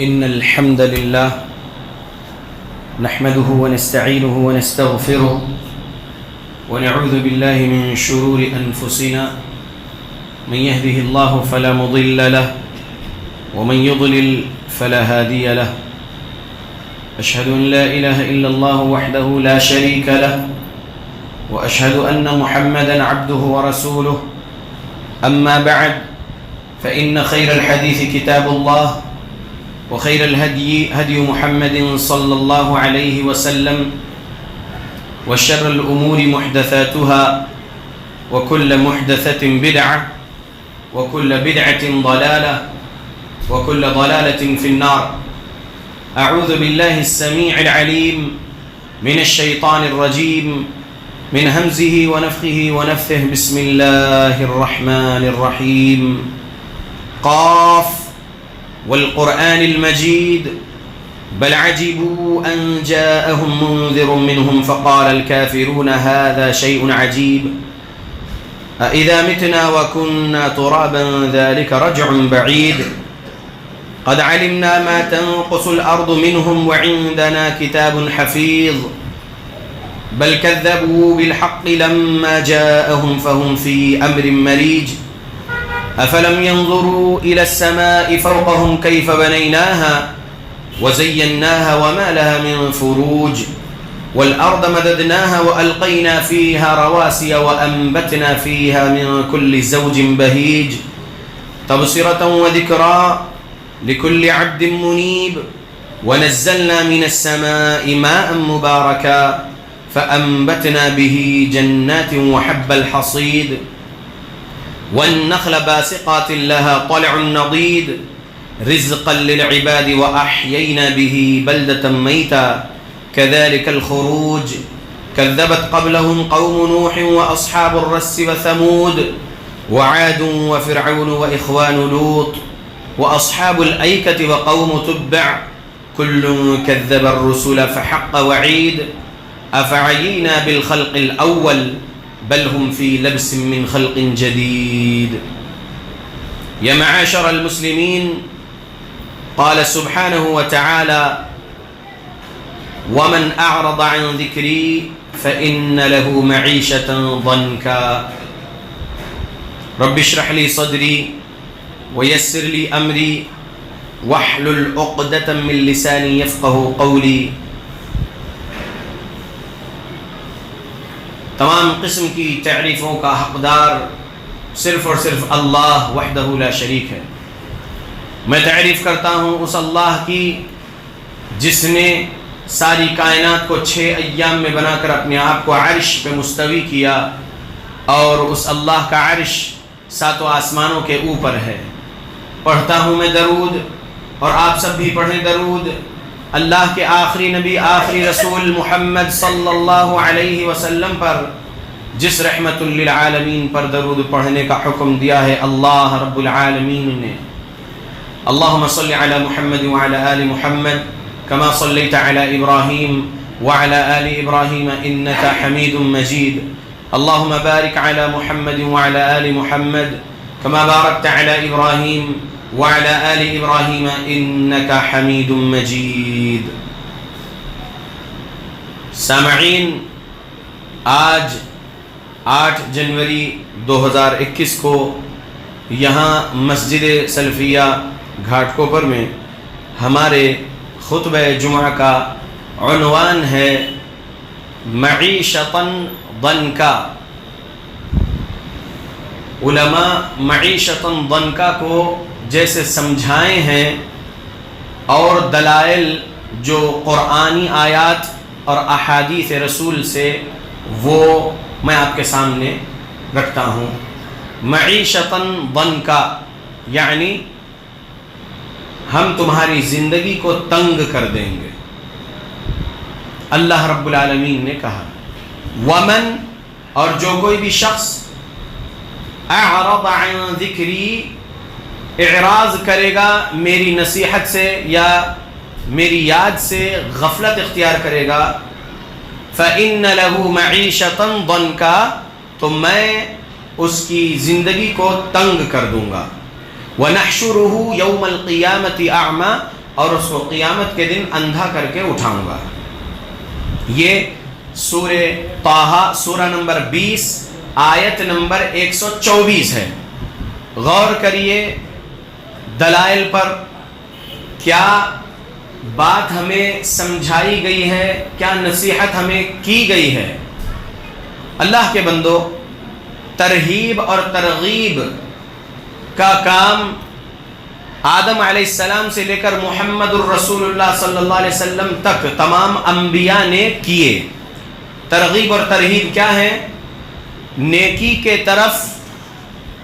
إن الحمد لله نحمده ونستعينه ونستغفره ونعوذ بالله من شرور أنفسنا من يهده الله فلا مضل له ومن يضلل فلا هادي له أشهد أن لا إله إلا الله وحده لا شريك له وأشهد أن محمدا عبده ورسوله أما بعد فإن خير الحديث كتاب الله وخير الهدي هدي محمد صلى الله عليه وسلم وشر الأمور محدثاتها وكل محدثة بدعة وكل بدعة ضلالة وكل ضلالة في النار. أعوذ بالله السميع العليم من الشيطان الرجيم من همزه ونفخه ونفثه. بسم الله الرحمن الرحيم. قاف والقرآن المجيد بل عجبوا أن جاءهم منذر منهم فقال الكافرون هذا شيء عجيب أإذا متنا وكنا ترابا ذلك رجع بعيد قد علمنا ما تنقص الأرض منهم وعندنا كتاب حفيظ بل كذبوا بالحق لما جاءهم فهم في أمر مريج أفلم ينظروا إلى السماء فوقهم كيف بنيناها وزيناها وما لها من فروج والأرض مددناها وألقينا فيها رواسي وأنبتنا فيها من كل زوج بهيج تبصرة وذكرى لكل عبد منيب ونزلنا من السماء ماء مباركا فأنبتنا به جنات وحب الحصيد والنخل باسقات لها طلع نضيد رزقا للعباد وأحيينا به بلدة ميتا كذلك الخروج كذبت قبلهم قوم نوح وأصحاب الرس وثمود وعاد وفرعون وإخوان لوط وأصحاب الأيكة وقوم تبع كل كذب الرسل فحق وعيد أفعينا بالخلق الأول بل هم في لبس من خلق جديد. يا معاشر المسلمين، قال سبحانه وتعالى ومن أعرض عن ذكري فإن له معيشة ضنكا رب اشرح لي صدري ويسر لي أمري واحلل عقدة من لساني يفقه قولي. تمام قسم کی تعریفوں کا حقدار صرف اور صرف اللہ وحدہ لا شریک ہے. میں تعریف کرتا ہوں اس اللہ کی جس نے ساری کائنات کو 6 ایام میں بنا کر اپنے آپ کو عرش پہ مستوی کیا اور اس اللہ کا عرش 7 آسمانوں کے اوپر ہے. پڑھتا ہوں میں درود اور آپ سب بھی پڑھیں درود اللہ کے آخری نبی آخری رسول محمد صلی اللہ علیہ وسلم پر جس رحمت للعالمین پر درود پڑھنے کا حکم دیا ہے اللہ رب العالمین نے. اللہم صلی علی محمد وعلی آل محمد کما صلیت علی ابراہیم وعلی آل ابراہیم انکا حمید مجید. اللہم بارک علی محمد وعلی آل محمد کما بارکت علی ابراہیم وعلى آل إبراهيم إنك حميد مجيد. سامعین، آج 8 جنوری 2021 کو یہاں مسجد سلفیہ گھاٹ کوپر میں ہمارے خطبہ جمعہ کا عنوان ہے معیشتاً ضنکا. علماء معیشتاً ضنکا کو جیسے سمجھائے ہیں اور دلائل جو قرآنی آیات اور احادیث رسول سے وہ میں آپ کے سامنے رکھتا ہوں. معیشتاً ضنکا یعنی ہم تمہاری زندگی کو تنگ کر دیں گے. اللہ رب العالمین نے کہا ومن اور جو کوئی بھی شخص اعرض عن ذکری اعراض کرے گا میری نصیحت سے یا میری یاد سے غفلت اختیار کرے گا فإن له معیشة ضنکا تو میں اس کی زندگی کو تنگ کر دوں گا. وَنَحْشُرُهُ يَوْمَ الْقِيَامَةِ أَعْمَى اور اس کو قیامت کے دن اندھا کر کے اٹھاؤں گا۔ یہ سورہ طٰہٰ سورہ نمبر 20 آیت نمبر 124 ہے۔ غور کریے دلائل پر، کیا بات ہمیں سمجھائی گئی ہے، کیا نصیحت ہمیں کی گئی ہے۔ اللہ کے بندو، ترہیب اور ترغیب کا کام آدم علیہ السلام سے لے کر محمد الرسول اللہ صلی اللہ علیہ وسلم تک تمام انبیاء نے کیے۔ ترغیب اور ترہیب کیا ہے؟ نیکی کے طرف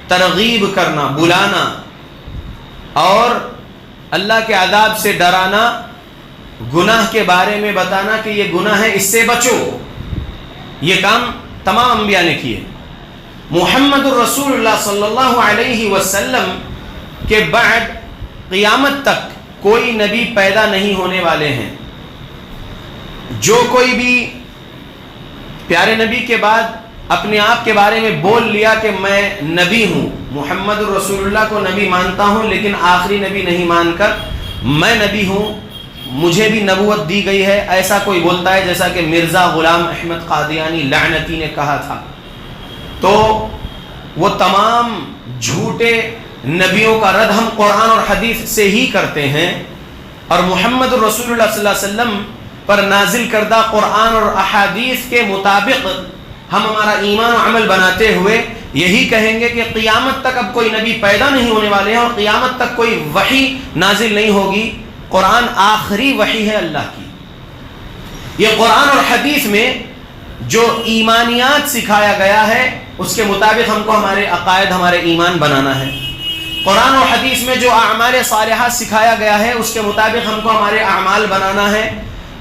ترغیب کرنا، بلانا، اور اللہ کے عذاب سے ڈرانا، گناہ کے بارے میں بتانا کہ یہ گناہ ہے، اس سے بچو۔ یہ کام تمام انبیاء نے کیے۔ محمد الرسول اللہ صلی اللہ علیہ وسلم کے بعد قیامت تک کوئی نبی پیدا نہیں ہونے والے ہیں۔ جو کوئی بھی پیارے نبی کے بعد اپنے آپ کے بارے میں بول لیا کہ میں نبی ہوں، محمد الرسول اللہ کو نبی مانتا ہوں لیکن آخری نبی نہیں مان کر میں نبی ہوں، مجھے بھی نبوت دی گئی ہے، ایسا کوئی بولتا ہے جیسا کہ مرزا غلام احمد قادیانی لعنتی نے کہا تھا، تو وہ تمام جھوٹے نبیوں کا رد ہم قرآن اور حدیث سے ہی کرتے ہیں، اور محمد الرسول اللہ صلی اللہ علیہ وسلم پر نازل کردہ قرآن اور احادیث کے مطابق ہم ہمارا ایمان و عمل بناتے ہوئے یہی کہیں گے کہ قیامت تک اب کوئی نبی پیدا نہیں ہونے والے ہیں اور قیامت تک کوئی وحی نازل نہیں ہوگی۔ قرآن آخری وحی ہے اللہ کی۔ یہ قرآن اور حدیث میں جو ایمانیات سکھایا گیا ہے اس کے مطابق ہم کو ہمارے عقائد، ہمارے ایمان بنانا ہے۔ قرآن اور حدیث میں جو اعمال صالحات سکھایا گیا ہے اس کے مطابق ہم کو ہمارے اعمال بنانا ہے۔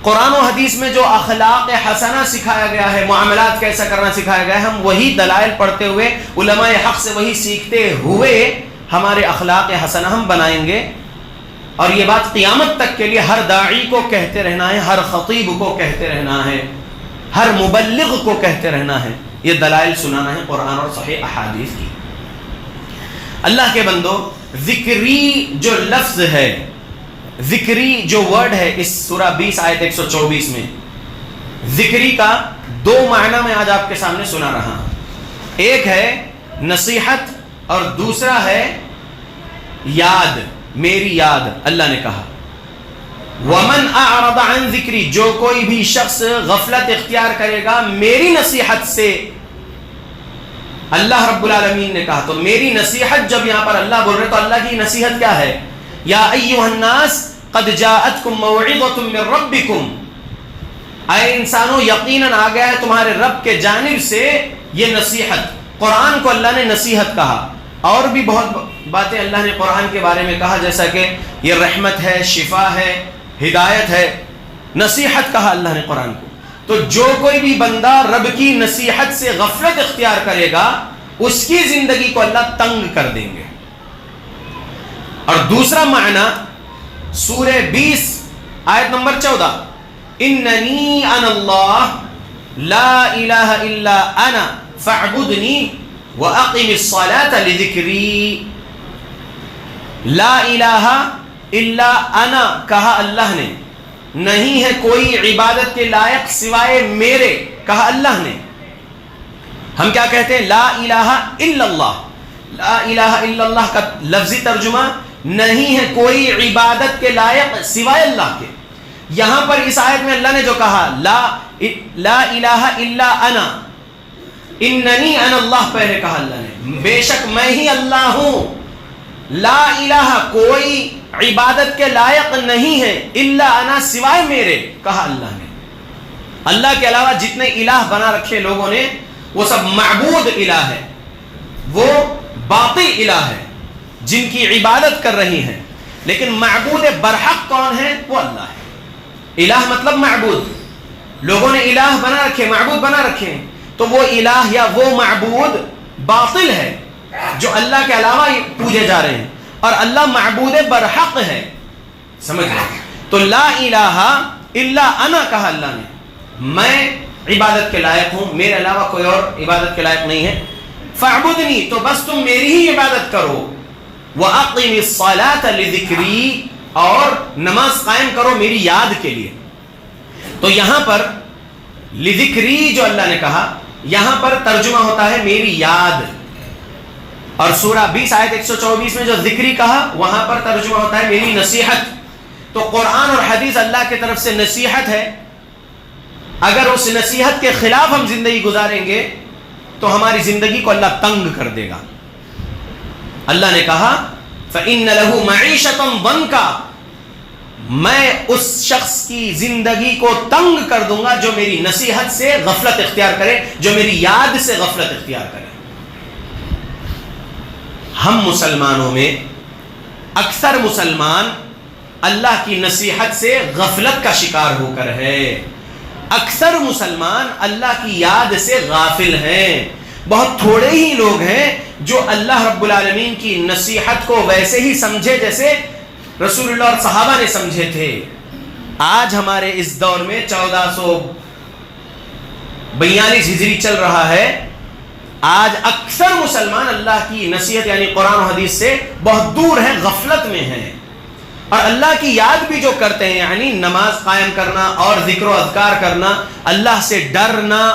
قرآن و حدیث میں جو اخلاق حسنہ سکھایا گیا ہے، معاملات کیسا کرنا سکھایا گیا ہے، ہم وہی دلائل پڑھتے ہوئے، علماء حق سے وہی سیکھتے ہوئے ہمارے اخلاق حسنہ ہم بنائیں گے۔ اور یہ بات قیامت تک کے لیے ہر داعی کو کہتے رہنا ہے، ہر خطیب کو کہتے رہنا ہے، ہر مبلغ کو کہتے رہنا ہے، یہ دلائل سنانا ہے قرآن اور صحیح احادیث کی۔ اللہ کے بندو، ذکری جو لفظ ہے، ذکری جو ورڈ ہے اس سورہ 20 آیت 124 میں، ذکری کا دو معنی میں آج آپ کے سامنے سنا رہا ہوں۔ ایک ہے نصیحت اور دوسرا ہے یاد، میری یاد۔ اللہ نے کہا وَمَنْ أَعْرَضَ عَنْ ذِكْرِي، جو کوئی بھی شخص غفلت اختیار کرے گا میری نصیحت سے، اللہ رب العالمین نے کہا۔ تو میری نصیحت جب یہاں پر اللہ بول رہے تو اللہ کی نصیحت کیا ہے؟ یا ایھا الناس قد جاءتکم موعظۃ من ربکم، اے انسانوں یقیناً آ گیا ہے تمہارے رب کے جانب سے یہ نصیحت۔ قرآن کو اللہ نے نصیحت کہا، اور بھی بہت باتیں اللہ نے قرآن کے بارے میں کہا، جیسا کہ یہ رحمت ہے، شفا ہے، ہدایت ہے، نصیحت کہا اللہ نے قرآن کو۔ تو جو کوئی بھی بندہ رب کی نصیحت سے غفلت اختیار کرے گا اس کی زندگی کو اللہ تنگ کر دیں گے۔ اور دوسرا معنی سورہ 20 آیت نمبر 14، اننی انا اللہ لا الہ الا انا فاعبدنی واقم الصلاة لذکری۔ لا الہ الا انا کہا اللہ نے، نہیں ہے کوئی عبادت کے لائق سوائے میرے، کہا اللہ نے۔ ہم کیا کہتے ہیں؟ لا الہ الا اللہ۔ لا الہ الا اللہ کا لفظی ترجمہ نہیں ہے کوئی عبادت کے لائق سوائے اللہ کے۔ یہاں پر اس آیت میں اللہ نے جو کہا لا الہ الا انا، اننی انا اللہ پہلے کہا اللہ نے، بے شک میں ہی اللہ ہوں۔ لا الہ کوئی عبادت کے لائق نہیں ہے، الا انا سوائے میرے، کہا اللہ نے۔ اللہ کے علاوہ جتنے الہ بنا رکھے لوگوں نے وہ سب معبود الہ ہے، وہ باطل الہ ہے جن کی عبادت کر رہی ہیں، لیکن معبود برحق کون ہے؟ وہ اللہ ہے۔ الہ مطلب معبود، لوگوں نے الہ بنا رکھے، معبود بنا رکھے، تو وہ الہ یا وہ معبود باطل ہے جو اللہ کے علاوہ پوجے جا رہے ہیں، اور اللہ معبود برحق ہے، سمجھ لیں۔ تو لا الہ الا انا کہا اللہ نے، میں عبادت کے لائق ہوں، میرے علاوہ کوئی اور عبادت کے لائق نہیں ہے۔ فاعبدنی، تو بس تم میری ہی عبادت کرو۔ وَأَقِمِ الصَّلَاةَ لِذِكْرِي، اور نماز قائم کرو میری یاد کے لیے. تو یہاں پر لذکری جو اللہ نے کہا, یہاں پر ترجمہ ہوتا ہے میری یاد, اور سورہ 20 آیت 124 میں جو ذکری کہا وہاں پر ترجمہ ہوتا ہے میری نصیحت. تو قرآن اور حدیث اللہ کی طرف سے نصیحت ہے. اگر اس نصیحت کے خلاف ہم زندگی گزاریں گے تو ہماری زندگی کو اللہ تنگ کر دے گا. اللہ نے کہا فَإِنَّ لَهُ مَعِيشَةً ضَنْكَ, میں اس شخص کی زندگی کو تنگ کر دوں گا جو میری نصیحت سے غفلت اختیار کرے, جو میری یاد سے غفلت اختیار کرے. ہم مسلمانوں میں اکثر مسلمان اللہ کی نصیحت سے غفلت کا شکار ہو کر ہے. اکثر مسلمان اللہ کی یاد سے غافل ہیں. بہت تھوڑے ہی لوگ ہیں جو اللہ رب العالمین کی نصیحت کو ویسے ہی سمجھے جیسے رسول اللہ اور صحابہ نے سمجھے تھے. آج ہمارے اس دور میں 1442 ہجری چل رہا ہے. آج اکثر مسلمان اللہ کی نصیحت یعنی قرآن و حدیث سے بہت دور ہیں, غفلت میں ہیں. اور اللہ کی یاد بھی جو کرتے ہیں یعنی نماز قائم کرنا اور ذکر و اذکار کرنا, اللہ سے ڈرنا,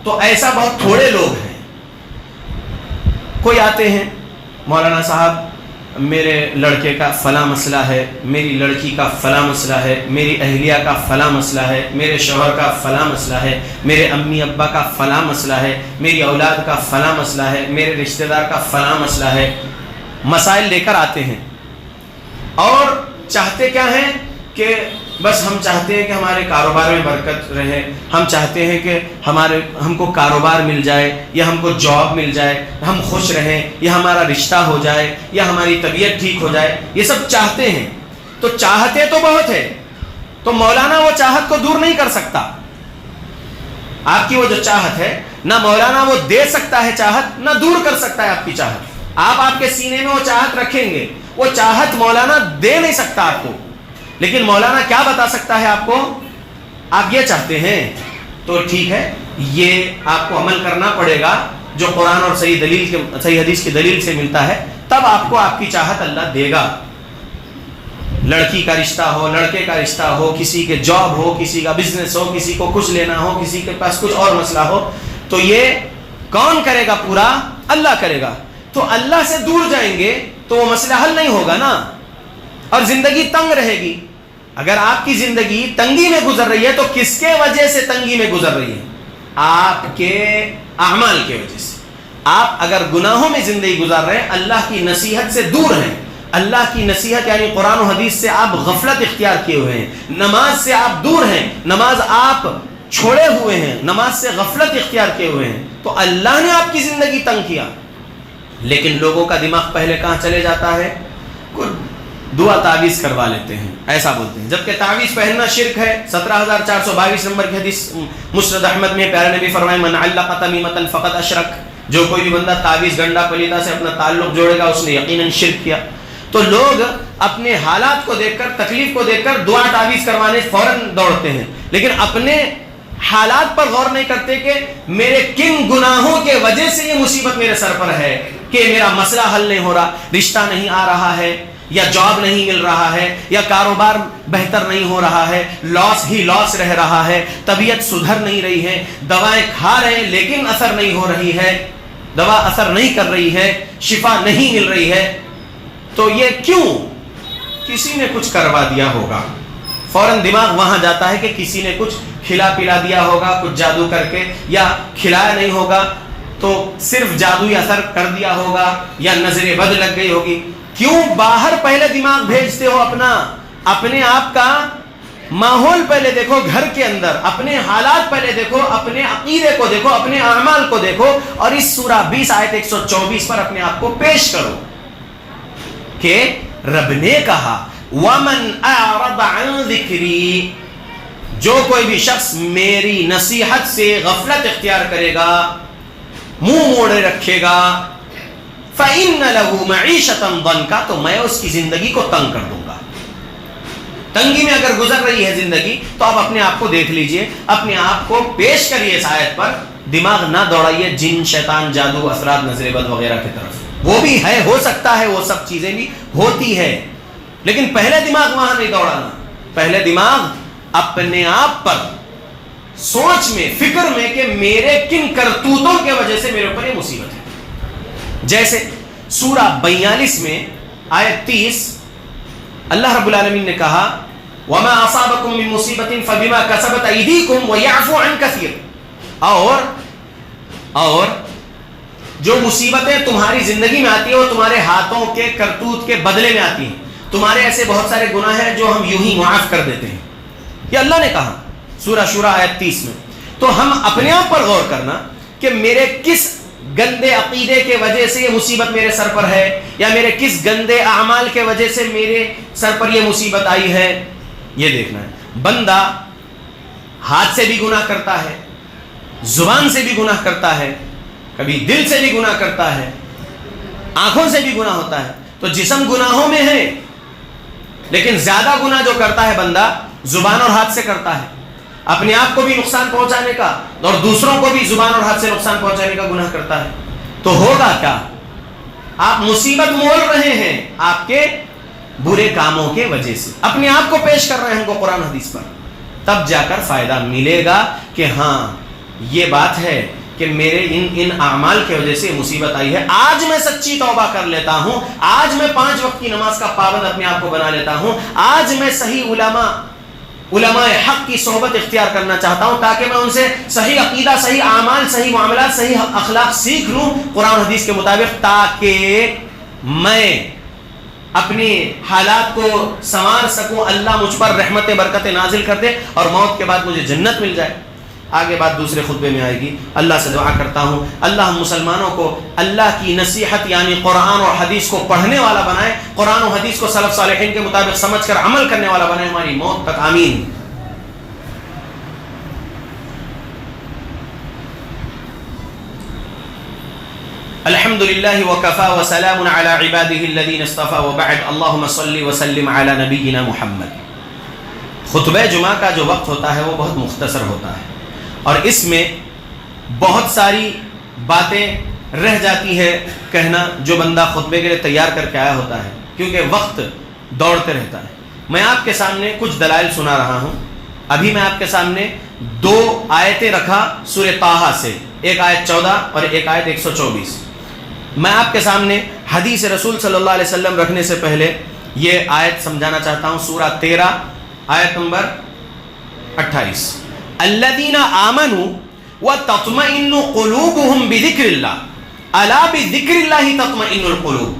تو ایسا بہت تھوڑے لوگ ہیں. کوئی آتے ہیں, مولانا صاحب میرے لڑکے کا فلاں مسئلہ ہے, میری لڑکی کا فلاں مسئلہ ہے, میری اہلیہ کا فلاں مسئلہ ہے, میرے شوہر کا فلاں مسئلہ ہے, میرے امی ابا کا فلاں مسئلہ ہے, میری اولاد کا فلاں مسئلہ ہے, میرے رشتہ دار کا فلاں مسئلہ ہے. مسائل لے کر آتے ہیں اور چاہتے کیا ہیں کہ بس ہم چاہتے ہیں کہ ہمارے کاروبار میں برکت رہے, ہم چاہتے ہیں کہ ہم کو کاروبار مل جائے, یا ہم کو جاب مل جائے, ہم خوش رہیں, یا ہمارا رشتہ ہو جائے, یا ہماری طبیعت ٹھیک ہو جائے. یہ سب چاہتے ہیں. تو چاہتے تو بہت ہے, تو مولانا وہ چاہت کو دور نہیں کر سکتا. آپ کی وہ جو چاہت ہے نہ مولانا وہ دے سکتا ہے چاہت, نہ دور کر سکتا ہے آپ کی چاہت. آپ کے سینے میں وہ چاہت رکھیں گے, وہ چاہت مولانا دے نہیں سکتا آپ کو. لیکن مولانا کیا بتا سکتا ہے آپ کو, آپ یہ چاہتے ہیں تو ٹھیک ہے, یہ آپ کو عمل کرنا پڑے گا جو قرآن اور صحیح حدیث کی دلیل سے ملتا ہے, تب آپ کو آپ کی چاہت اللہ دے گا. لڑکی کا رشتہ ہو, لڑکے کا رشتہ ہو, کسی کے جاب ہو, کسی کا بزنس ہو, کسی کو کچھ لینا ہو, کسی کے پاس کچھ اور مسئلہ ہو, تو یہ کون کرے گا پورا, اللہ کرے گا. تو اللہ سے دور جائیں گے تو وہ مسئلہ حل نہیں ہوگا نا, اور زندگی تنگ رہے گی. اگر آپ کی زندگی تنگی میں گزر رہی ہے تو کس کے وجہ سے تنگی میں گزر رہی ہے, آپ کے اعمال کے وجہ سے. آپ اگر گناہوں میں زندگی گزار رہے ہیں, اللہ کی نصیحت سے دور ہیں, اللہ کی نصیحت یعنی قرآن و حدیث سے آپ غفلت اختیار کیے ہوئے ہیں, نماز سے آپ دور ہیں, نماز آپ چھوڑے ہوئے ہیں, نماز سے غفلت اختیار کیے ہوئے ہیں, تو اللہ نے آپ کی زندگی تنگ کیا. لیکن لوگوں کا دماغ پہلے کہاں چلے جاتا ہے, دعا تعویذ کروا لیتے ہیں, ایسا بولتے ہیں, جبکہ تعویذ پہننا شرک ہے. 17422 نمبر کی حدیث مسند احمد میں پیارے نبی فرمائے من علق تمیمۃ فقد اشرک, جو کوئی بھی بندہ تعویذ گنڈا پلیتا سے اپنا تعلق جوڑے گا اس نے یقیناً شرک کیا. تو لوگ اپنے حالات کو دیکھ کر, تکلیف کو دیکھ کر دعا تعویذ کروانے فوراً دوڑتے ہیں, لیکن اپنے حالات پر غور نہیں کرتے کہ میرے کن گناہوں کے وجہ سے یہ مصیبت میرے سر پر ہے, کہ میرا مسئلہ حل نہیں ہو رہا, رشتہ نہیں آ رہا ہے, یا جاب نہیں مل رہا ہے, یا کاروبار بہتر نہیں ہو رہا ہے, لاس ہی لاس رہ رہا ہے, طبیعت سدھر نہیں رہی ہے, دوائیں کھا رہے ہیں لیکن اثر نہیں ہو رہی ہے, دوا اثر نہیں کر رہی ہے, شفا نہیں مل رہی ہے. تو یہ کیوں, کسی نے کچھ کروا دیا ہوگا. فوراً دماغ وہاں جاتا ہے کہ کسی نے کچھ کھلا پلا دیا ہوگا, کچھ جادو کر کے, یا کھلایا نہیں ہوگا تو صرف جادوئی اثر کر دیا ہوگا, یا نظر بد لگ گئی ہوگی. کیوں باہر پہلے دماغ بھیجتے ہو, اپنے آپ کا ماحول پہلے دیکھو, گھر کے اندر اپنے حالات پہلے دیکھو, اپنے عقیدے کو دیکھو, اپنے اعمال کو دیکھو, اور اس سورہ 20 آیت 124 پر اپنے آپ کو پیش کرو کہ رب نے کہا وَمَنْ أَعْرَضَ عَنْ ذِكْرِي, جو کوئی بھی شخص میری نصیحت سے غفلت اختیار کرے گا, منہ موڑے رکھے گا, فَإِنَّ لَهُ مَعِيشَةً ضَنْكَ, تو میں اس کی زندگی کو تنگ کر دوں گا. تنگی میں اگر گزر رہی ہے زندگی تو آپ اپنے آپ کو دیکھ لیجئے, اپنے آپ کو پیش کریے اس آیت پر, دماغ نہ دوڑائیے جن, شیطان, جادو, اثرات, نظر بد وغیرہ کی طرف. وہ بھی ہے, ہو سکتا ہے, وہ سب چیزیں بھی ہوتی ہے, لیکن پہلے دماغ وہاں نہیں دوڑانا. پہلے دماغ اپنے آپ پر سوچ میں، فکر میں کہ میرے کن کرتوتوں کے وجہ سے میرے اوپر یہ مصیبت ہے. جیسے سورہ 42 میں آیت 30 اللہ رب العالمین نے کہا وَمَا أَصَابَكُم مِّن مُّصِيبَةٍ فَبِمَا كَسَبَتْ أَيْدِيكُمْ وَيَعْفُو عَن كَثِيرٍ. اور جو مصیبتیں تمہاری زندگی میں آتی ہیں وہ تمہارے ہاتھوں کے کرتوت کے بدلے میں آتی ہیں. تمہارے ایسے بہت سارے گناہ ہیں جو ہم یوں ہی معاف کر دیتے ہیں. یہ اللہ نے کہا سورہ شورى آیت 30 میں. تو ہم اپنے آپ پر غور کرنا کہ میرے کس گندے عقیدے کے وجہ سے یہ مصیبت میرے سر پر ہے، یا میرے کس گندے اعمال کے وجہ سے میرے سر پر یہ مصیبت آئی ہے، یہ دیکھنا ہے. بندہ ہاتھ سے بھی گناہ کرتا ہے، زبان سے بھی گناہ کرتا ہے، کبھی دل سے بھی گناہ کرتا ہے، آنکھوں سے بھی گناہ ہوتا ہے. تو جسم گناہوں میں ہے، لیکن زیادہ گناہ جو کرتا ہے بندہ زبان اور ہاتھ سے کرتا ہے. اپنے آپ کو بھی نقصان پہنچانے کا اور دوسروں کو بھی زبان اور ہاتھ سے نقصان پہنچانے کا گناہ کرتا ہے. تو ہوگا کیا؟ آپ مصیبت مول رہے ہیں آپ کے برے کاموں کے وجہ سے، اپنے آپ کو پیش کر رہے ہیں ہم کو قرآن حدیث پر. تب جا کر فائدہ ملے گا کہ ہاں یہ بات ہے کہ میرے ان اعمال کی وجہ سے مصیبت آئی ہے. آج میں سچی توبہ کر لیتا ہوں، آج میں 5 وقت کی نماز کا پابند اپنے آپ کو بنا لیتا ہوں، آج میں صحیح علماء حق کی صحبت اختیار کرنا چاہتا ہوں تاکہ میں ان سے صحیح عقیدہ، صحیح اعمال، صحیح معاملات، صحیح اخلاق سیکھ لوں قرآن حدیث کے مطابق، تاکہ میں اپنی حالات کو سنوار سکوں، اللہ مجھ پر رحمت برکت نازل کر دے اور موت کے بعد مجھے جنت مل جائے. آگے بات دوسرے خطبے میں آئے گی. اللہ سے دعا کرتا ہوں اللہ ہم مسلمانوں کو اللہ کی نصیحت یعنی قرآن اور حدیث کو پڑھنے والا بنائے، قرآن و حدیث کو سلف صالحین کے مطابق سمجھ کر عمل کرنے والا بنائے ہماری موت تک. آمین. الحمد للہ وکفا وسلام علی عباده الذین اصطفى وبعد اللہم صلی وسلم علی نبینا محمد. خطبہ جمعہ کا جو وقت ہوتا ہے وہ بہت مختصر ہوتا ہے اور اس میں بہت ساری باتیں رہ جاتی ہے کہنا جو بندہ خطبے کے لیے تیار کر کے آیا ہوتا ہے، کیونکہ وقت دوڑتے رہتا ہے. میں آپ کے سامنے کچھ دلائل سنا رہا ہوں. ابھی میں آپ کے سامنے 2 آیتیں رکھا سورہ طٰہٰ سے، ایک آیت 14 اور ایک آیت 124. میں آپ کے سامنے حدیث رسول صلی اللہ علیہ وسلم رکھنے سے پہلے یہ آیت سمجھانا چاہتا ہوں. سورہ 13 آیت نمبر 28. الذین آمنوا وتطمئن قلوبهم بذکر اللہ الا بذکر اللہ تطمئن القلوب.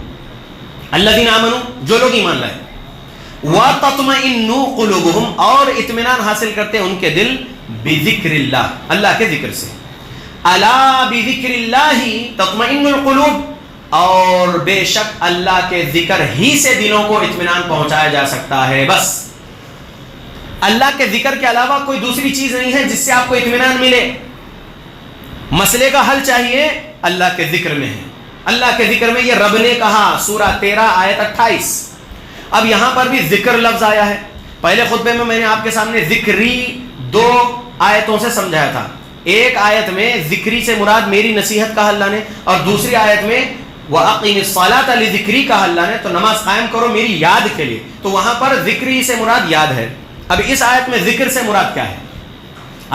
الذین آمنوا جو لوگ ایمان لائے، وتطمئن قلوبهم اور اطمینان حاصل کرتے ہیں ان کے دل، بذکر اللہ اللہ کے ذکر سے. الا بذکر اللہ تطمئن القلوب اور بے شک اللہ کے ذکر ہی سے دلوں کو اطمینان پہنچایا جا سکتا ہے. بس اللہ کے ذکر کے علاوہ کوئی دوسری چیز نہیں ہے جس سے آپ کو اطمینان ملے. مسئلے کا حل چاہیے اللہ کے ذکر میں ہے. اللہ کے ذکر میں یہ رب نے کہا سورہ 13 آیت 28. اب یہاں پر بھی ذکر لفظ آیا ہے. پہلے خطبے میں نے آپ کے سامنے ذکری 2 آیتوں سے سمجھایا تھا. ایک آیت میں ذکری سے مراد میری نصیحت کا اللہ نے، اور دوسری آیت میں وَأَقِمِ الصَّلَاةَ لِذِكْرِي کا اللہ نے، تو نماز قائم کرو میری یاد کے لیے. تو وہاں پر ذکری سے مراد یاد ہے. اب اس آیت میں ذکر سے مراد کیا ہے؟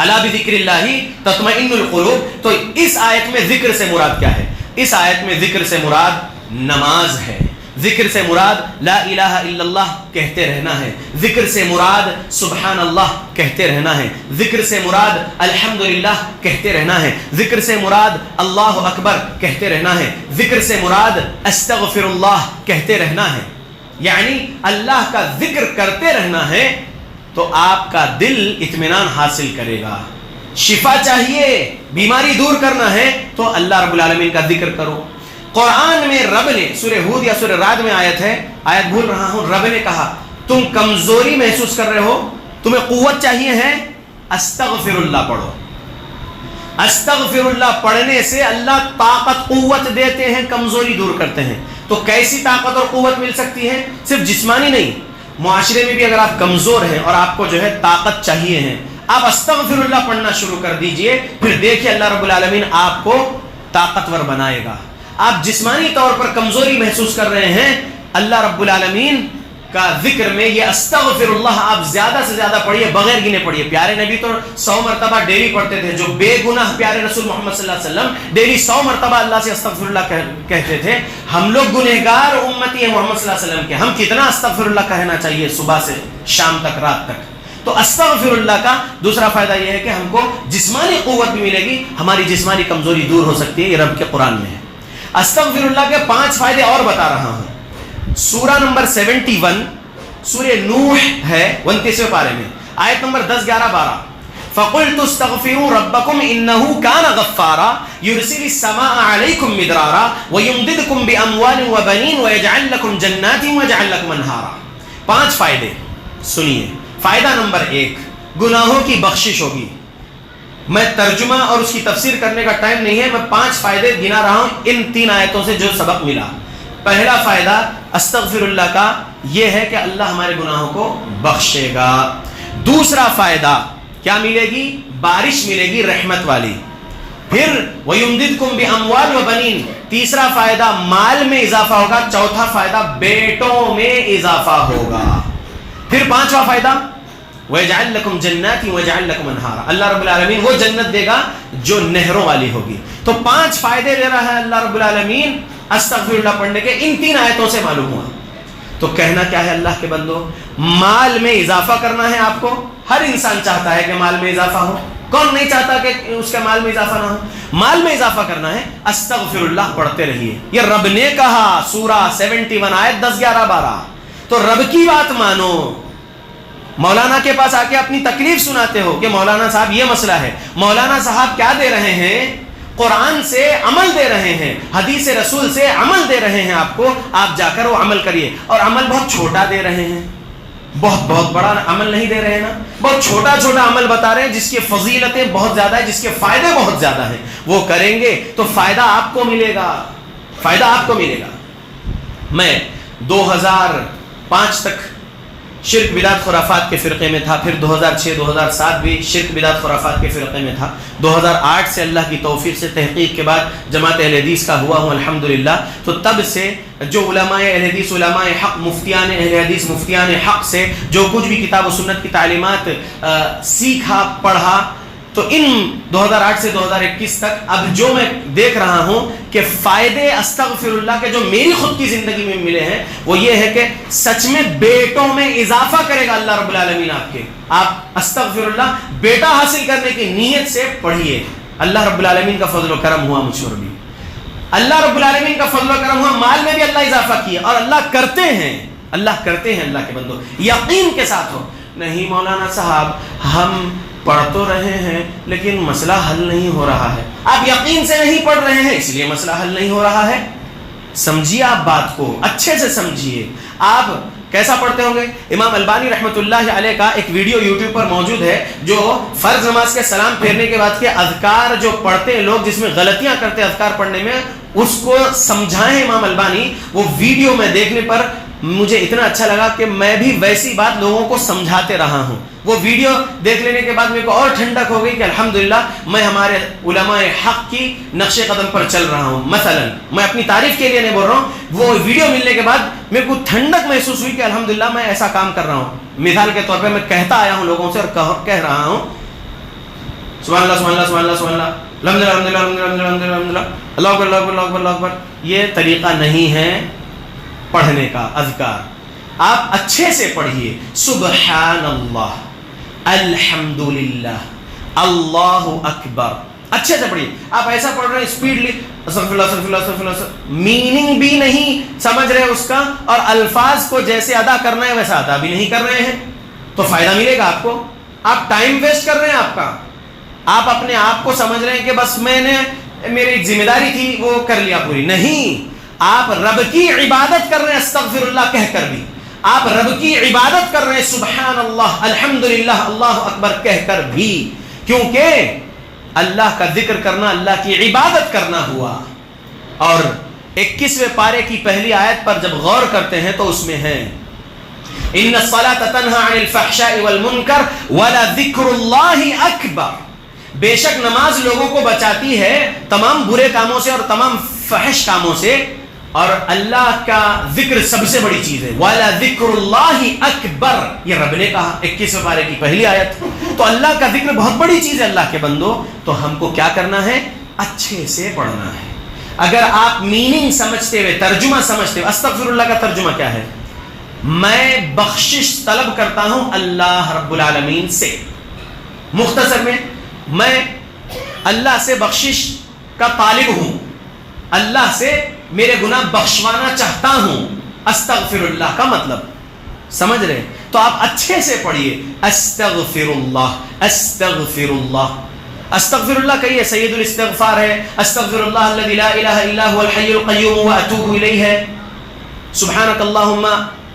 الا بذکر اللہ تطمئن القلوب. تو اس آیت میں ذکر سے مراد کیا ہے؟ اس آیت میں ذکر سے مراد نماز ہے. ذکر سے مراد لا الہ الا اللہ کہتے رہنا ہے. ذکر سے مراد سبحان اللہ کہتے رہنا ہے. ذکر سے مراد الحمدللہ کہتے رہنا ہے. ذکر سے مراد اللہ اکبر کہتے رہنا ہے. ذکر سے مراد استغفر اللہ کہتے رہنا ہے. یعنی اللہ کا ذکر کرتے رہنا ہے تو آپ کا دل اطمینان حاصل کرے گا. شفا چاہیے، بیماری دور کرنا ہے تو اللہ رب العالمین کا ذکر کرو. قرآن میں رب نے سورہ ہود یا سورہ رعد میں آیت ہے، آیت بھول رہا ہوں، رب نے کہا تم کمزوری محسوس کر رہے ہو، تمہیں قوت چاہیے ہے، استغفر اللہ پڑھو. استغفر اللہ پڑھنے سے اللہ طاقت قوت دیتے ہیں، کمزوری دور کرتے ہیں. تو کیسی طاقت اور قوت مل سکتی ہے؟ صرف جسمانی نہیں، معاشرے میں بھی اگر آپ کمزور ہیں اور آپ کو جو ہے طاقت چاہیے ہے، آپ استغفر اللہ پڑھنا شروع کر دیجئے، پھر دیکھیے اللہ رب العالمین آپ کو طاقتور بنائے گا. آپ جسمانی طور پر کمزوری محسوس کر رہے ہیں، اللہ رب العالمین کا ذکر میں یہ استغفر اللہ آپ زیادہ سے زیادہ پڑھیے، بغیر گنے پڑھیے۔ پیارے نبی تو 100 مرتبہ ڈیلی پڑھتے تھے، جو بے گناہ پیارے رسول محمد صلی اللہ علیہ وسلم ڈیلی 100 مرتبہ اللہ سے استغفر اللہ کہتے تھے۔ ہم لوگ گنہگار امتی ہیں محمد صلی اللہ علیہ وسلم کے، ہم کتنا استغفر اللہ کہنا چاہیے صبح سے شام تک، رات تک؟ تو استغفر اللہ کا دوسرا فائدہ یہ ہے کہ ہم کو جسمانی قوت بھی ملے گی، ہماری جسمانی کمزوری دور ہو سکتی ہے، یہ رب کے قرآن میں ہے۔ استغفر اللہ کے 5 فائدے اور بتا رہا ہوں۔ سورہ نمبر 71 سورہ نوح ہے 29ویں پارے میں، آیت نمبر 10، 11، 12۔ فَقُلْتُ اسْتَغْفِرُوا رَبَّكُمْ إِنَّهُ كَانَ غَفَّارًا يُرْسِلِ السَّمَاءَ عَلَيْكُمْ مِدْرَارًا وَيُمْدِدْكُمْ بِأَمْوَالٍ وَبَنِينَ وَيَجْعَلْ لَكُمْ جَنَّاتٍ وَيَجْعَلْ لَكُمْ أَنْهَارًا۔ 5 فائدے سنیے۔ فائدہ نمبر 1، گناہوں کی بخشش ہوگی۔ میں ترجمہ اور اس کی تفسیر کرنے کا ٹائم نہیں ہے، میں 5 فائدے گنا رہا ہوں ان 3 آیتوں سے جو سبق ملا۔ پہلا فائدہ استغفر اللہ کا یہ ہے کہ اللہ ہمارے گناہوں کو بخشے گا۔ دوسرا فائدہ کیا ملے گی؟ بارش ملے گی رحمت والی۔ پھر وَيُمْدِدْكُمْ بِأَمْوَالٍ وَبَنِينَ، تیسرا فائدہ مال میں اضافہ ہوگا۔ چوتھا فائدہ بیٹوں میں اضافہ ہوگا۔ پھر 5واں فائدہ وَيَجْعَلْ لَكُمْ جَنَّاتٍ وَيَجْعَلْ لَكُمْ أَنْهَارًا، اللہ رب العالمین وہ جنت دے گا جو نہروں والی ہوگی۔ تو 5 فائدے دے رہا ہے اللہ رب العالمین استغفر اللہ پڑھنے کے، ان 3 آیتوں سے معلوم ہوا۔ تو کہنا کیا ہے اللہ کے بندو؟ مال میں اضافہ کرنا ہے آپ کو۔ ہر انسان چاہتا ہے کہ مال میں اضافہ ہو، کون نہیں چاہتا کہ اس کے مال میں اضافہ نہ ہو؟ مال میں اضافہ کرنا ہے، استغفر اللہ پڑھتے رہیے۔ یہ رب نے کہا، سورہ 71 آیت 10، 11، 12۔ تو رب کی بات مانو۔ مولانا کے پاس آ کے اپنی تکلیف سناتے ہو کہ مولانا صاحب یہ مسئلہ ہے، مولانا صاحب کیا دے رہے ہیں؟ قرآن سے عمل دے رہے ہیں، حدیث رسول سے عمل دے رہے ہیں آپ کو، آپ جا کر وہ عمل کریے۔ اور عمل بہت چھوٹا دے رہے ہیں، بہت بڑا عمل نہیں دے رہے نا، بہت چھوٹا چھوٹا عمل بتا رہے ہیں جس کی فضیلتیں بہت زیادہ ہیں، جس کے فائدے بہت زیادہ ہیں۔ وہ کریں گے تو فائدہ آپ کو ملے گا، فائدہ آپ کو ملے گا۔ میں 2005 تک شرک بدعت خرافات کے فرقے میں تھا، پھر 2006 2007 بھی شرک بدعت خرافات کے فرقے میں تھا۔ 2008 سے اللہ کی توفیق سے تحقیق کے بعد جماعت اہل حدیث کا ہوا ہوں الحمدللہ۔ تو تب سے جو علماء اہل حدیث، علماء حق، مفتیان اہل حدیث، مفتیان حق سے جو کچھ بھی کتاب و سنت کی تعلیمات سیکھا، پڑھا، تو ان 2008 سے 2021 تک اب جو میں دیکھ رہا ہوں کہ فائدے استغفر اللہ کے جو میری خود کی زندگی میں ملے ہیں وہ یہ ہے کہ سچ میں بیٹوں میں اضافہ کرے گا اللہ رب العالمین آپ کے۔ آپ استغفر اللہ بیٹا حاصل کرنے کی نیت سے پڑھیے، اللہ رب العالمین کا فضل و کرم ہوا مجھ پر بھی، اللہ رب العالمین کا فضل و کرم ہوا، مال میں بھی اللہ اضافہ کیا، اور اللہ کرتے ہیں، اللہ کرتے ہیں اللہ کے بندو، یقین کے ساتھ ہو۔ نہیں مولانا صاحب ہم پڑھ تو رہے ہیں لیکن مسئلہ حل نہیں ہو رہا ہے، آپ یقین سے نہیں پڑھ رہے ہیں اس لیے مسئلہ حل نہیں ہو رہا ہے۔ سمجھیے آپ بات کو اچھے سے سمجھیے۔ آپ کیسا پڑھتے ہوں گے؟ امام البانی رحمۃ اللہ علیہ کا ایک ویڈیو یوٹیوب پر موجود ہے جو فرض نماز کے سلام پھیرنے کے بعد کے اذکار جو پڑھتے ہیں لوگ، جس میں غلطیاں کرتے ہیں اذکار پڑھنے میں، اس کو سمجھائیں امام البانی۔ وہ ویڈیو میں دیکھنے پر مجھے اتنا اچھا لگا کہ میں بھی ویسی بات لوگوں کو سمجھاتے رہا ہوں۔ وہ ویڈیو دیکھ لینے کے بعد میرے کو اور ٹھنڈک ہو گئی کہ الحمدللہ میں ہمارے علماء حق کی نقش قدم پر چل رہا ہوں۔ مثلا میں اپنی تعریف کے لیے نہیں بول رہا ہوں، وہ ویڈیو ملنے کے بعد میرے کو ٹھنڈک محسوس ہوئی کہ الحمدللہ میں ایسا کام کر رہا ہوں۔ مثال کے طور پہ میں کہتا آیا ہوں لوگوں سے اور کہہ رہا ہوں سبحان اللہ سبحان اللہ سبحان اللہ سبحان اللہ الحمدللہ الحمدللہ الحمدللہ الحمدللہ الحمدللہ اللہ اکبر اللہ اکبر اللہ اکبر اللہ اکبر۔ یہ طریقہ نہیں ہے پڑھنے کا اذکار۔ آپ اچھے سے پڑھیے، سبحان اللہ، الحمدللہ، اللہ اکبر، اچھے سے پڑھیے۔ آپ ایسا پڑھ رہے ہیں اسپیڈلی، استغفر اللہ استغفر اللہ استغفر اللہ، میننگ بھی نہیں سمجھ رہے اس کا، اور الفاظ کو جیسے ادا کرنا ہے ویسا ادا بھی نہیں کر رہے ہیں، تو فائدہ ملے گا آپ کو؟ آپ ٹائم ویسٹ کر رہے ہیں آپ کا۔ آپ اپنے آپ کو سمجھ رہے ہیں کہ بس میں نے میری ذمہ داری تھی وہ کر لیا پوری، نہیں، آپ رب کی عبادت کر رہے ہیں استغفر اللہ کہہ کر بھی، آپ رب کی عبادت کر رہے ہیں سبحان اللہ الحمدللہ اللہ اکبر کہہ کر بھی، کیونکہ اللہ کا ذکر کرنا اللہ کی عبادت کرنا ہوا۔ اور 21ویں پارے کی پہلی آیت پر جب غور کرتے ہیں تو اس میں ہے ان الصلاۃ تنہی عن الفحشاء والمنکر ولذکر اللہ اکبر، بے شک نماز لوگوں کو بچاتی ہے تمام برے کاموں سے اور تمام فحش کاموں سے، اور اللہ کا ذکر سب سے بڑی چیز ہے. وَلَذِكْرُ اللَّهِ أَكْبَرُ یہ رب نے کہا 21 پارے کی پہلی آیت. تو اللہ کا ذکر بہت بڑی چیز ہے اللہ کے بندو. تو ہم کو کیا کرنا ہے؟ اچھے سے پڑھنا ہے. اگر آپ میننگ سمجھتے ہوئے ترجمہ سمجھتے ہوئے, استغفر اللہ کا ترجمہ کیا ہے؟ میں بخشش طلب کرتا ہوں اللہ رب العالمین سے. مختصر میں اللہ سے بخشش کا طالب ہوں, اللہ سے میرے گناہ بخشوانا چاہتا ہوں. استغفر اللہ کا مطلب سمجھ رہے؟ تو آپ اچھے سے پڑھیے استغفر اللہ استغفر اللہ. استغفر اللہ کہیے, سید الاستغفار ہے, استغفر اللہ الذی لا الہ الا هو الحی القیوم واتوب الیہ ہے, سبحانک اللہم,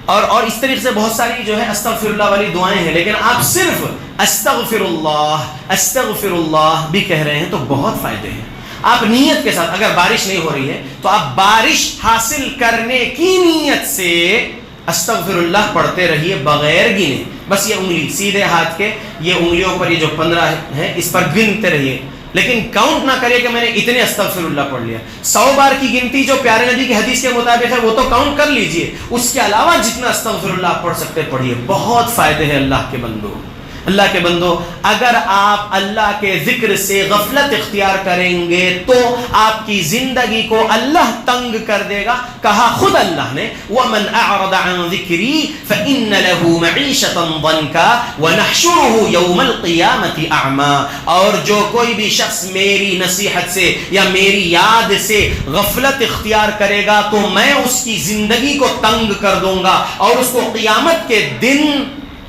اور اس طریقے سے بہت ساری جو ہے استغفر اللہ والی دعائیں ہیں. لیکن آپ صرف استغفر اللہ بھی کہہ رہے ہیں تو بہت فائدے ہیں. آپ نیت کے ساتھ, اگر بارش نہیں ہو رہی ہے تو آپ بارش حاصل کرنے کی نیت سے استغفر اللہ پڑھتے رہیے بغیر گنے. بس یہ انگلی سیدھے ہاتھ کے یہ انگلیوں پر یہ جو 15 ہیں اس پر گنتے رہیے, لیکن کاؤنٹ نہ کریے کہ میں نے اتنے استغفر اللہ پڑھ لیا. 100 بار کی گنتی جو پیارے نبی کی حدیث کے مطابق ہے وہ تو کاؤنٹ کر لیجئے. اس کے علاوہ جتنا استغفر اللہ پڑھ سکتے پڑھیے. بہت فائدے ہیں اللہ کے بندو. اللہ کے بندو, اگر آپ اللہ کے ذکر سے غفلت اختیار کریں گے تو آپ کی زندگی کو اللہ تنگ کر دے گا. کہا خود اللہ نے, وَمَنْ أَعْرَضَ عَنْ ذِكْرِي فَإِنَّ لَهُ مَعِيشَةً ضَنْكًا وَنَحْشُرُهُ يَوْمَ الْقِيَامَةِ أَعْمَى. اور جو کوئی بھی شخص میری نصیحت سے یا میری یاد سے غفلت اختیار کرے گا تو میں اس کی زندگی کو تنگ کر دوں گا اور اس کو قیامت کے دن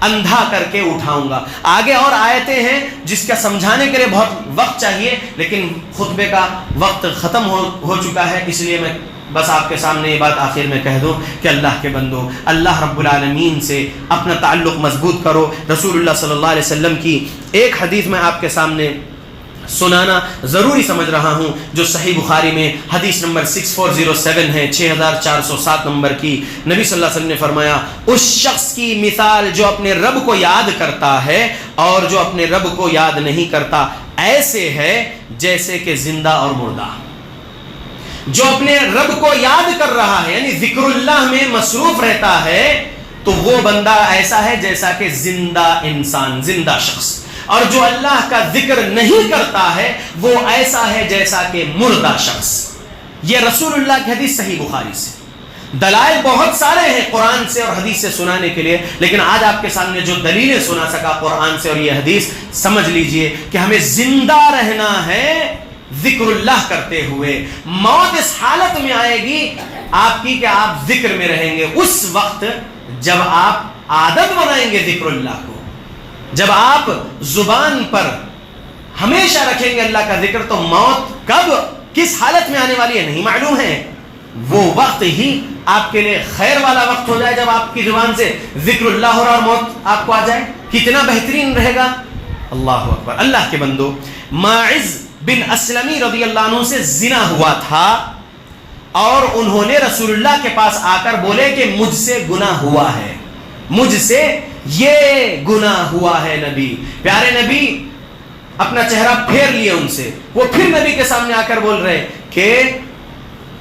اندھا کر کے اٹھاؤں گا. آگے اور آیتیں ہیں جس کا سمجھانے کے لیے بہت وقت چاہیے, لیکن خطبے کا وقت ختم ہو چکا ہے, اس لیے میں بس آپ کے سامنے یہ بات آخر میں کہہ دوں کہ اللہ کے بندو, اللہ رب العالمین سے اپنا تعلق مضبوط کرو. رسول اللہ صلی اللہ علیہ وسلم کی ایک حدیث میں آپ کے سامنے سنانا ضروری سمجھ رہا ہوں, جو صحیح بخاری میں حدیث نمبر 6407 ہے, 6407 نمبر کی. نبی صلی اللہ علیہ وسلم نے فرمایا, اس شخص کی مثال جو اپنے رب کو یاد کرتا ہے اور جو اپنے رب کو یاد نہیں کرتا ایسے ہے جیسے کہ زندہ اور مردہ. جو اپنے رب کو یاد کر رہا ہے یعنی ذکر اللہ میں مصروف رہتا ہے تو وہ بندہ ایسا ہے جیسا کہ زندہ انسان, زندہ شخص. اور جو اللہ کا ذکر نہیں کرتا ہے وہ ایسا ہے جیسا کہ مردہ شخص. یہ رسول اللہ کی حدیث صحیح بخاری سے. دلائل بہت سارے ہیں قرآن سے اور حدیث سے سنانے کے لیے, لیکن آج آپ کے سامنے جو دلیلیں سنا سکا قرآن سے اور یہ حدیث, سمجھ لیجئے کہ ہمیں زندہ رہنا ہے ذکر اللہ کرتے ہوئے. موت اس حالت میں آئے گی آپ کی کہ آپ ذکر میں رہیں گے. اس وقت جب آپ عادت بنائیں گے ذکر اللہ کو, جب آپ زبان پر ہمیشہ رکھیں گے اللہ کا ذکر, تو موت کب کس حالت میں آنے والی ہے نہیں معلوم ہے. وہ وقت ہی آپ کے لیے خیر والا وقت ہو جائے جب آپ کی زبان سے ذکر اللہ ہو رہا اور موت آپ کو آ جائے. کتنا بہترین رہے گا. اللہ اکبر. اللہ کے بندو, ماعز بن اسلمی رضی اللہ عنہ سے زنا ہوا تھا اور انہوں نے رسول اللہ کے پاس آ کر بولے کہ مجھ سے گناہ ہوا ہے, مجھ سے یہ گناہ ہوا ہے. نبی, پیارے نبی اپنا چہرہ پھیر لیے ان سے. وہ پھر نبی کے سامنے آ کر بول رہے کہ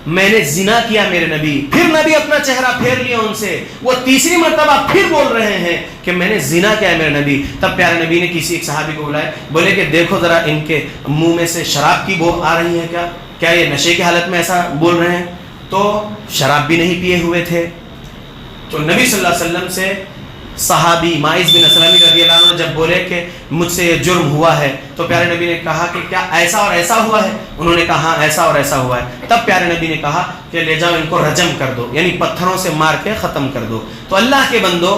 میں نے زنا کیا میرے نبی. پھر نبی اپنا چہرہ پھیر لیا ان سے. وہ تیسری مرتبہ پھر بول رہے ہیں کہ میں نے زنا کیا ہے میرے نبی. تب پیارے نبی نے کسی ایک صحابی کو بلائے, بولے کہ دیکھو ذرا ان کے منہ میں سے شراب کی بو آ رہی ہے, کیا یہ نشے کی حالت میں ایسا بول رہے ہیں؟ تو شراب بھی نہیں پیے ہوئے تھے. تو نبی صلی اللہ علیہ وسلم سے صحابی ماعز بن اسلمی رضی اللہ عنہ جب بولے کہ مجھ سے یہ جرم ہوا ہے, تو پیارے نبی نے کہا کہ کیا ایسا اور ایسا ہوا ہے؟ انہوں نے کہا ہاں ایسا اور ایسا ہوا ہے. تب پیارے نبی نے کہا کہ لے جاؤ ان کو رجم کر دو, یعنی پتھروں سے مار کے ختم کر دو. تو اللہ کے بندو,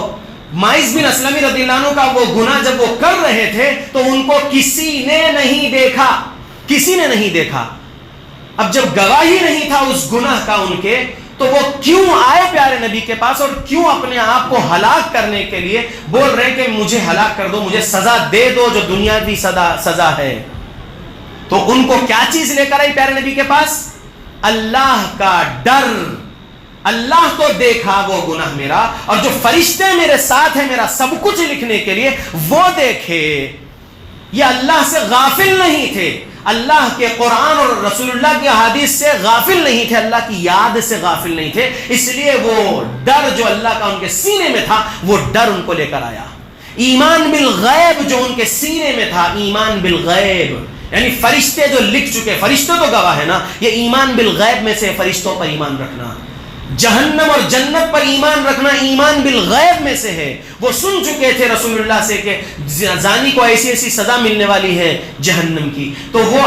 ماعز بن اسلمی رضی اللہ عنہ کا وہ گناہ جب وہ کر رہے تھے تو ان کو کسی نے نہیں دیکھا, کسی نے نہیں دیکھا. اب جب گواہی نہیں تھا اس گناہ کا ان کے, تو وہ کیوں آئے پیارے نبی کے پاس اور کیوں اپنے آپ کو ہلاک کرنے کے لیے بول رہے کہ مجھے ہلاک کر دو, مجھے سزا دے دو جو دنیاوی سزا ہے. تو ان کو کیا چیز لے کر آئی پیارے نبی کے پاس؟ اللہ کا ڈر. اللہ تو دیکھا وہ گناہ میرا, اور جو فرشتے میرے ساتھ ہیں میرا سب کچھ لکھنے کے لیے وہ دیکھے. یہ اللہ سے غافل نہیں تھے. اللہ کے قرآن اور رسول اللہ کی احادیث سے غافل نہیں تھے، اللہ کی یاد سے غافل نہیں تھے، اس لیے وہ ڈر جو اللہ کا ان کے سینے میں تھا وہ ڈر ان کو لے کر آیا۔ ایمان بالغیب جو ان کے سینے میں تھا، ایمان بالغیب یعنی فرشتے جو لکھ چکے، فرشتے تو گواہ ہے نا، یہ ایمان بالغیب میں سے فرشتوں پر ایمان رکھنا، جہنم اور جنت پر ایمان رکھنا ایمان بالغیب میں سے ہے۔ وہ سن چکے تھے رسول اللہ سے کہ زانی کو ایسی ایسی سزا ملنے والی ہے جہنم کی، تو وہ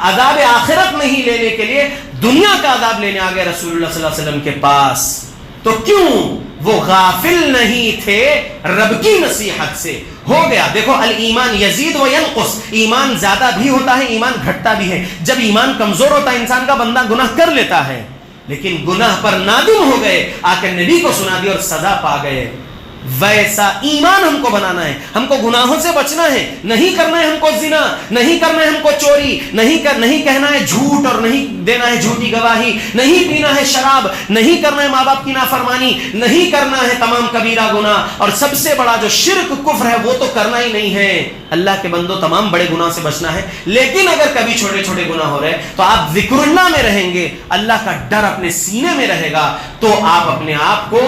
عذاب آخرت نہیں لینے کے لیے دنیا کا عذاب لینے آ گئے رسول اللہ صلی اللہ علیہ وسلم کے پاس۔ تو کیوں وہ غافل نہیں تھے رب کی نصیحت سے؟ ہو گیا۔ دیکھو الایمان یزید و ینقص، ایمان زیادہ بھی ہوتا ہے، ایمان گھٹتا بھی ہے۔ جب ایمان کمزور ہوتا ہے انسان کا، بندہ گناہ کر لیتا ہے، لیکن گناہ پر نادم ہو گئے، آ کر نبی کو سنا دی اور سزا پا گئے۔ ویسا ایمان ہم کو بنانا ہے، ہم کو گناہوں سے بچنا ہے، نہیں کرنا ہے ہم کو زنا، نہیں کرنا ہے ہم کو چوری، نہیں کہنا ہے جھوٹ اور نہیں دینا ہے جھوٹی گواہی، نہیں پینا ہے شراب، نہیں کرنا ہے ماں باپ کی نافرمانی، نہیں کرنا ہے تمام کبیرہ گناہ، اور سب سے بڑا جو شرک کفر ہے وہ تو کرنا ہی نہیں ہے۔ اللہ کے بندوں تمام بڑے گناہ سے بچنا ہے، لیکن اگر کبھی چھوٹے چھوٹے گناہ ہو رہے تو آپ ذکر اللہ میں رہیں گے، اللہ کا ڈر اپنے سینے میں رہے گا، تو آپ اپنے آپ کو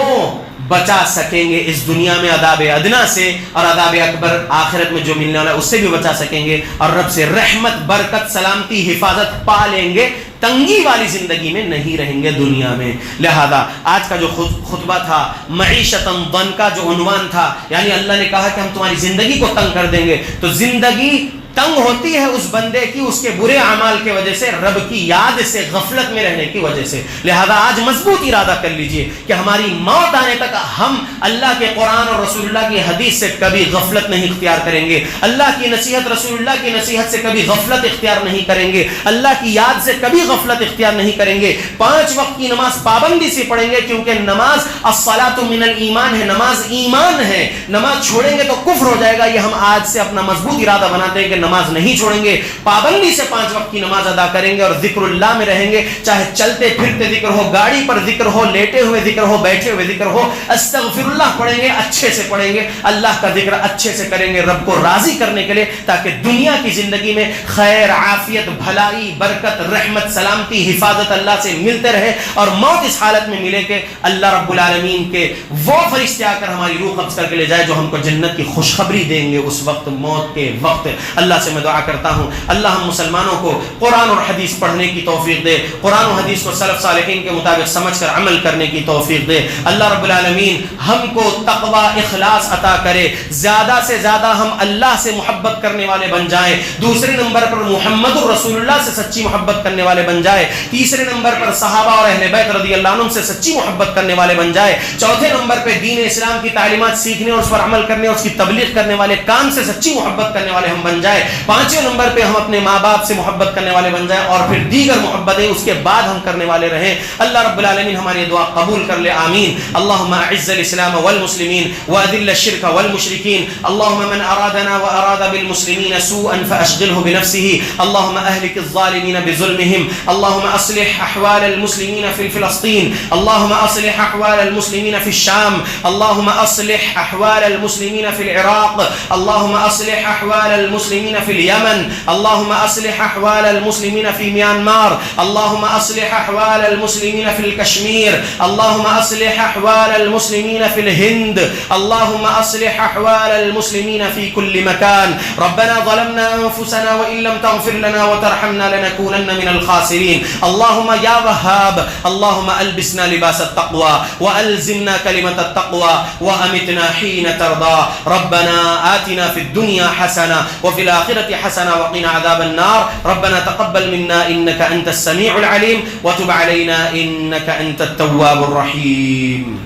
بچا سکیں گے اس دنیا میں عذاب ادنا سے، اور عذاب اکبر آخرت میں جو ملنے والا ہے اس سے بھی بچا سکیں گے، اور رب سے رحمت، برکت، سلامتی، حفاظت پا لیں گے، تنگی والی زندگی میں نہیں رہیں گے دنیا میں۔ لہذا آج کا جو خطبہ تھا معیشتاً ضنکا جو عنوان تھا، یعنی اللہ نے کہا کہ ہم تمہاری زندگی کو تنگ کر دیں گے، تو زندگی تنگ ہوتی ہے اس بندے کی اس کے برے اعمال کی وجہ سے، رب کی یاد سے غفلت میں رہنے کی وجہ سے۔ لہذا آج مضبوط ارادہ کر لیجئے کہ ہماری موت آنے تک ہم اللہ کے قرآن اور رسول اللہ کی حدیث سے کبھی غفلت نہیں اختیار کریں گے، اللہ کی نصیحت، رسول اللہ کی نصیحت سے کبھی غفلت اختیار نہیں کریں گے، اللہ کی یاد سے کبھی غفلت اختیار نہیں کریں گے، 5 وقت کی نماز پابندی سے پڑھیں گے، کیونکہ نماز الصلاۃ من الایمان ہے، نماز ایمان ہے، نماز چھوڑیں گے تو کفر ہو جائے گا۔ یہ ہم آج سے اپنا مضبوط ارادہ بناتے ہیں کہ نماز نہیں چھوڑیں گے، پابندی سے 5 وقت کی نماز ادا کریں گے، اور ذکر اللہ میں رہیں گے، چاہے چلتے پھرتے ذکر ہو، گاڑی پر ذکر ہو، لیٹے ہوئے ذکر ہو، بیٹھے ہوئے ذکر ہو، استغفر اللہ پڑھیں گے، اچھے سے پڑھیں گے، اللہ کا ذکر اچھے سے کریں گے، رب کو راضی کرنے کے لیے، تاکہ دنیا کی زندگی میں خیر، عافیت، بھلائی، برکت، رحمت، سلامتی، حفاظت اللہ سے ملتے رہے، اور موت اس حالت میں ملے کہ اللہ رب العالمین کے وہ فرشتے آ کر ہماری روح قبض کر کے لے جائے جو ہم کو جنت کی خوشخبری دیں گے اس وقت، موت کے وقت۔ اللہ سے میں دعا کرتا ہوں اللہ ہم مسلمانوں کو قرآن اور حدیث پڑھنے کی توفیق دے، قرآن و حدیث کو سلف صالحین کے مطابق سمجھ کر عمل کرنے کی توفیق دے۔ اللہ رب العالمین ہم کو تقوی، اخلاص عطا کرے، زیادہ سے زیادہ ہم اللہ سے محبت کرنے والے بن جائیں، دوسرے نمبر پر محمد الرسول اللہ سے سچی محبت کرنے والے بن جائے، تیسرے نمبر پر صحابہ اور اہل بیت رضی اللہ عنہم سے سچی محبت کرنے والے بن جائے، چوتھے نمبر پہ دین اسلام کی تعلیمات سیکھنے اور اس پر عمل کرنے اور اس کی تبلیغ کرنے والے کام سے سچی محبت کرنے والے ہم بن جائے، پانچویں نمبر پہ ہم اپنے ماں باپ سے محبت کرنے والے بن جائیں، اور پھر دیگر محبتیں اس کے بعد ہم کرنے والے رہیں۔ اللہ رب العالمین ہماری دعا قبول کر لے، آمین۔ اللہم اعز الاسلام والمسلمین واذل الشرک والمشرکین، اللہم من ارادنا واراد بالمسلمین سوءا فاشغلہ بنفسه، اللہم اہلک الظالمین بظلمهم، اللہم اصلح احوال المسلمین فی فلسطین، اللہم اصلح احوال المسلمین فی الشام، اللہم اصلح احوال المسلمین فی العراق، اللہم اصلح احوال المسلمین فی اليمن، اللہم اصلح احوال المسلمین فی میانمار، اللہم اصلح احوال المسلمین فی الکشمیر، اللہم اصلح احوال المسلمین فی الہند، اللہم اصلح احوال المسلمین فی کل مکان۔ ربنا ظلمنا انفسنا وان لم تغفر لنا وترحمنا لنكونن من الخاسرین۔ اللہم یا وہاب، اللہم البسنا لباس التقوى والزمنا کلمة التقوى وامتنا حین ترضى۔ ربنا آتنا فی الدنیا حسنة وفي الآخرة حسنة وقنا عذاب النار۔ ربنا تقبل منا إنك أنت السميع العليم وتب علينا إنك أنت التواب الرحيم۔